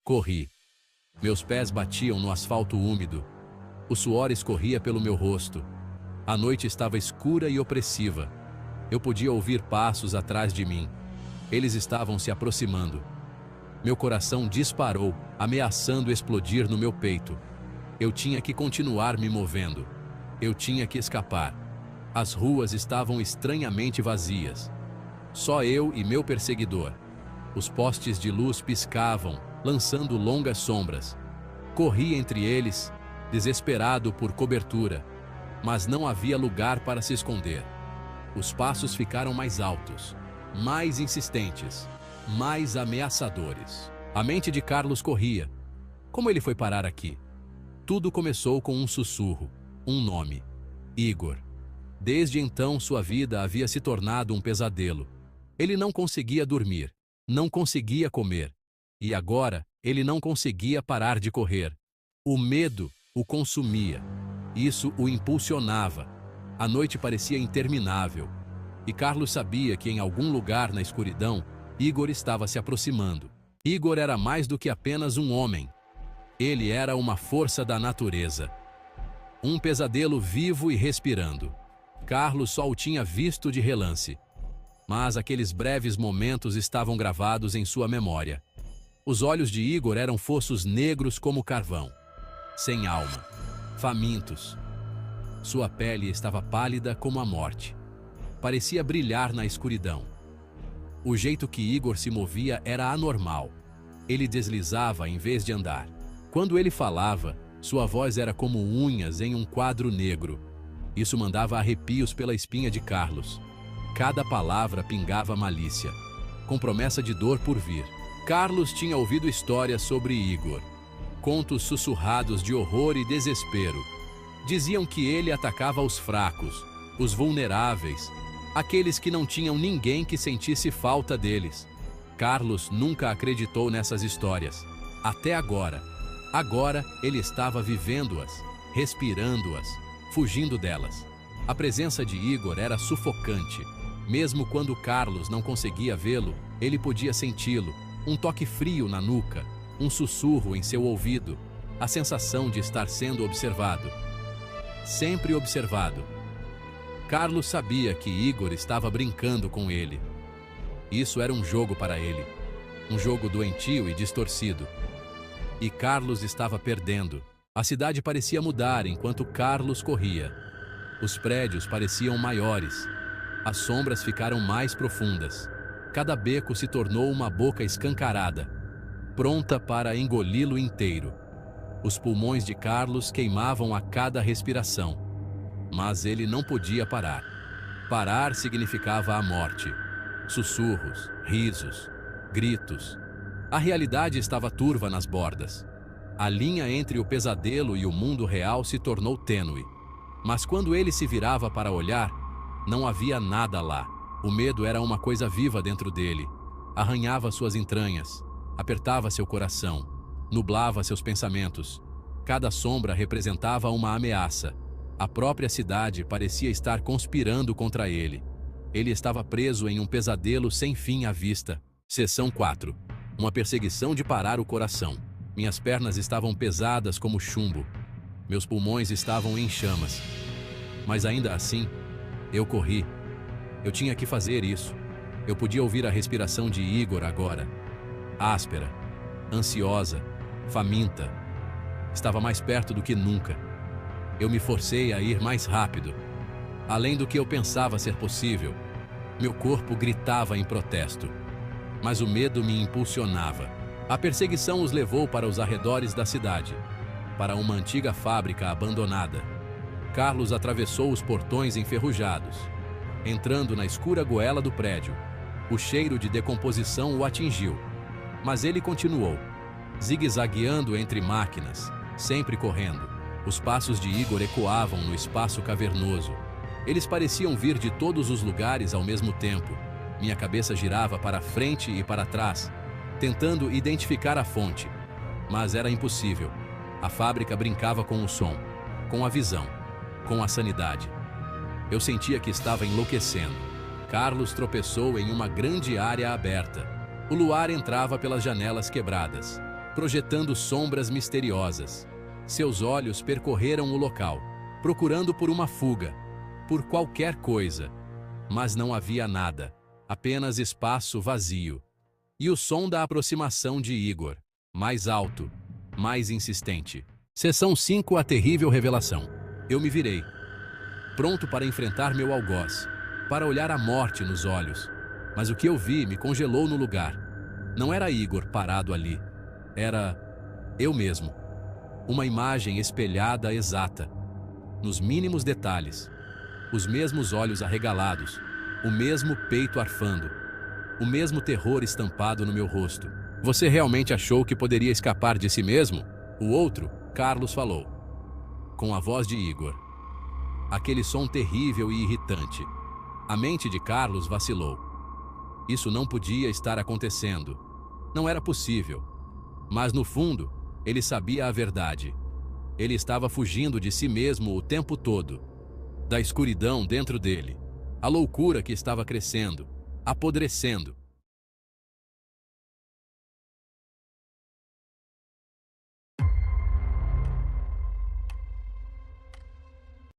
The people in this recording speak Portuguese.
Corri. Meus pés batiam no asfalto úmido. O suor escorria pelo meu rosto. A noite estava escura e opressiva. Eu podia ouvir passos atrás de mim. Eles estavam se aproximando. Meu coração disparou, ameaçando explodir no meu peito. Eu tinha que continuar me movendo. Eu tinha que escapar. As ruas estavam estranhamente vazias. Só eu e meu perseguidor. Os postes de luz piscavam, lançando longas sombras. Corri entre eles, desesperado por cobertura, mas não havia lugar para se esconder. Os passos ficaram mais altos, mais insistentes, mais ameaçadores. A mente de Carlos corria. Como ele foi parar aqui? Tudo começou com um sussurro, um nome: Igor. Desde então sua vida havia se tornado um pesadelo. Ele não conseguia dormir, não conseguia comer. E agora, ele não conseguia parar de correr. O medo o consumia. Isso o impulsionava. A noite parecia interminável. E Carlos sabia que em algum lugar na escuridão, Igor estava se aproximando. Igor era mais do que apenas um homem. Ele era uma força da natureza. Um pesadelo vivo e respirando. Carlos só o tinha visto de relance. Mas aqueles breves momentos estavam gravados em sua memória. Os olhos de Igor eram fossos negros como carvão, sem alma, famintos. Sua pele estava pálida como a morte. Parecia brilhar na escuridão. O jeito que Igor se movia era anormal. Ele deslizava em vez de andar. Quando ele falava, sua voz era como unhas em um quadro negro. Isso mandava arrepios pela espinha de Carlos. Cada palavra pingava malícia, com promessa de dor por vir. Carlos tinha ouvido histórias sobre Igor. Contos sussurrados de horror e desespero. Diziam que ele atacava os fracos, os vulneráveis, aqueles que não tinham ninguém que sentisse falta deles. Carlos nunca acreditou nessas histórias. Até agora. Agora ele estava vivendo-as, respirando-as, fugindo delas. A presença de Igor era sufocante. Mesmo quando Carlos não conseguia vê-lo, ele podia senti-lo. Um toque frio na nuca, um sussurro em seu ouvido, a sensação de estar sendo observado. Sempre observado. Carlos sabia que Igor estava brincando com ele. Isso era um jogo para ele. Um jogo doentio e distorcido. E Carlos estava perdendo. A cidade parecia mudar enquanto Carlos corria. Os prédios pareciam maiores. As sombras ficaram mais profundas. Cada beco se tornou uma boca escancarada, pronta para engoli-lo inteiro. Os pulmões de Carlos queimavam a cada respiração. Mas ele não podia parar. Parar significava a morte. Sussurros, risos, gritos. A realidade estava turva nas bordas. A linha entre o pesadelo e o mundo real se tornou tênue. Mas quando ele se virava para olhar, não havia nada lá. O medo era uma coisa viva dentro dele. Arranhava suas entranhas, apertava seu coração, nublava seus pensamentos. Cada sombra representava uma ameaça. A própria cidade parecia estar conspirando contra ele. Ele estava preso em um pesadelo sem fim à vista. Seção 4. Uma perseguição de parar o coração. Minhas pernas estavam pesadas como chumbo. Meus pulmões estavam em chamas. Mas ainda assim, eu corri. Eu tinha que fazer isso. Eu podia ouvir a respiração de Igor agora. Áspera, ansiosa, faminta. Estava mais perto do que nunca. Eu me forcei a ir mais rápido. Além do que eu pensava ser possível, meu corpo gritava em protesto. Mas o medo me impulsionava. A perseguição os levou para os arredores da cidade, para uma antiga fábrica abandonada. Carlos atravessou os portões enferrujados. Entrando na escura goela do prédio, o cheiro de decomposição o atingiu. Mas ele continuou, zigue-zagueando entre máquinas, sempre correndo. Os passos de Igor ecoavam no espaço cavernoso. Eles pareciam vir de todos os lugares ao mesmo tempo. Minha cabeça girava para frente e para trás, tentando identificar a fonte. Mas era impossível. A fábrica brincava com o som, com a visão, com a sanidade. Eu sentia que estava enlouquecendo. Carlos tropeçou em uma grande área aberta. O luar entrava pelas janelas quebradas, projetando sombras misteriosas. Seus olhos percorreram o local, procurando por uma fuga, por qualquer coisa. Mas não havia nada, apenas espaço vazio. E o som da aproximação de Igor, mais alto, mais insistente. Seção 5: A terrível revelação. Eu me virei, pronto para enfrentar meu algoz, para olhar a morte nos olhos. Mas o que eu vi me congelou no lugar. Não era Igor parado ali. Era eu mesmo. Uma imagem espelhada exata, nos mínimos detalhes. Os mesmos olhos arregalados, o mesmo peito arfando, o mesmo terror estampado no meu rosto. Você realmente achou que poderia escapar de si mesmo? O outro, Carlos, falou, com a voz de Igor. Aquele som terrível e irritante. A mente de Carlos vacilou. Isso não podia estar acontecendo. Não era possível. Mas no fundo, ele sabia a verdade. Ele estava fugindo de si mesmo o tempo todo. Da escuridão dentro dele. A loucura que estava crescendo, apodrecendo.